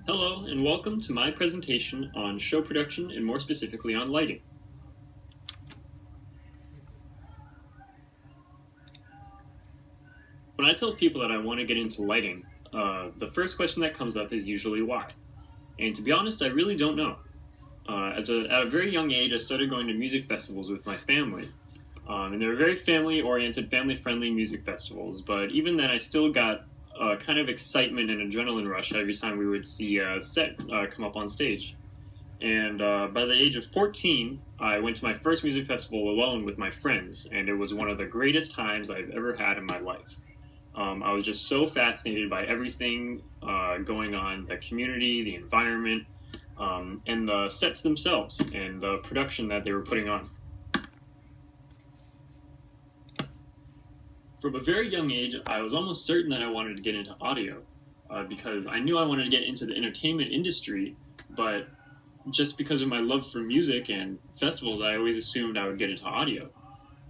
Hello, and welcome to my presentation on show production and more specifically on lighting. When I tell people that I want to get into lighting, the first question that comes up is usually why. And to be honest, I really don't know. At a very young age, I started going to music festivals with my family. And they were very family-oriented, family-friendly music festivals, but even then I still got kind of excitement and adrenaline rush every time we would see a set come up on stage. And by the age of 14, I went to my first music festival alone with my friends, and it was one of the greatest times I've ever had in my life. I was just so fascinated by everything going on, the community, the environment, and the sets themselves, and the production that they were putting on. From a very young age, I was almost certain that I wanted to get into audio, because I knew I wanted to get into the entertainment industry, but just because of my love for music and festivals, I always assumed I would get into audio.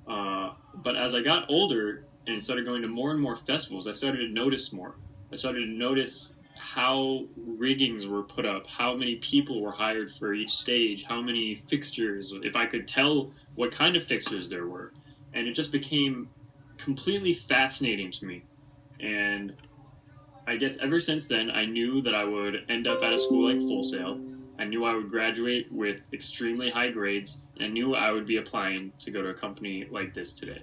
But as I got older and started going to more and more festivals, I started to notice more. I started to notice how riggings were put up, how many people were hired for each stage, how many fixtures, if I could tell what kind of fixtures there were. And it just became completely fascinating to me. And I guess ever since then, I knew that I would end up at a school like Full Sail. I knew I would graduate with extremely high grades, and I knew I would be applying to go to a company like this today.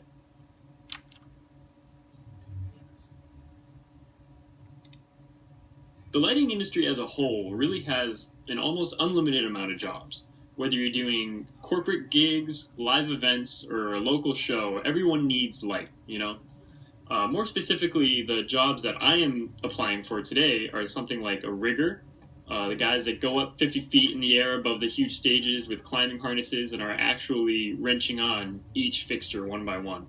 The lighting industry as a whole really has an almost unlimited amount of jobs. Whether you're doing corporate gigs, live events, or a local show, everyone needs light, More specifically, the jobs that I am applying for today are something like a rigger, the guys that go up 50 feet in the air above the huge stages with climbing harnesses and are actually wrenching on each fixture one by one.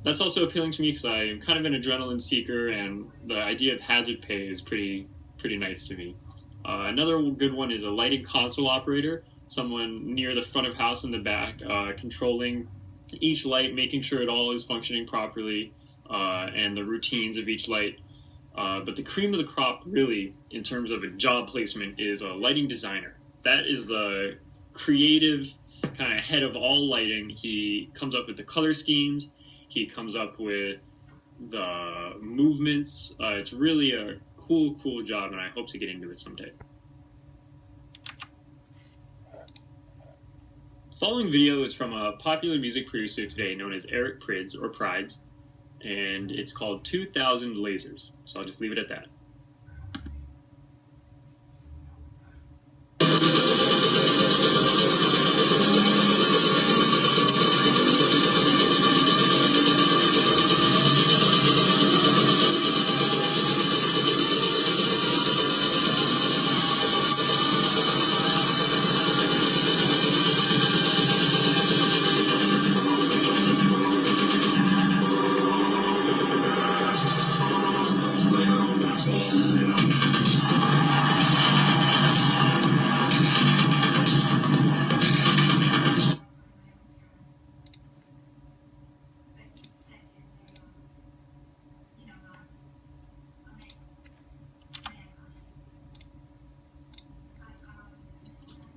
That's also appealing to me because I'm kind of an adrenaline seeker, and the idea of hazard pay is pretty nice to me. Another good one is a lighting console operator, someone near the front of house in the back, controlling each light, making sure it all is functioning properly, and the routines of each light. But the cream of the crop, really, in terms of a job placement, is a lighting designer. That is the creative kind of head of all lighting. He comes up with the color schemes. He comes up with the movements. It's really a cool job, and I hope to get into it someday. The following video is from a popular music producer today known as Eric Prydz, or Prides, and it's called 2000 Lasers. So I'll just leave it at that.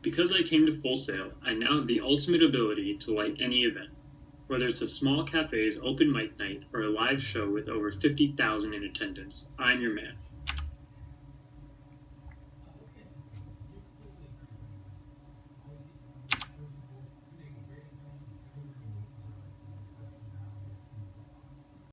Because I came to Full Sail, I now have the ultimate ability to light any event. Whether it's a small cafe's open mic night or a live show with over 50,000 in attendance, I'm your man.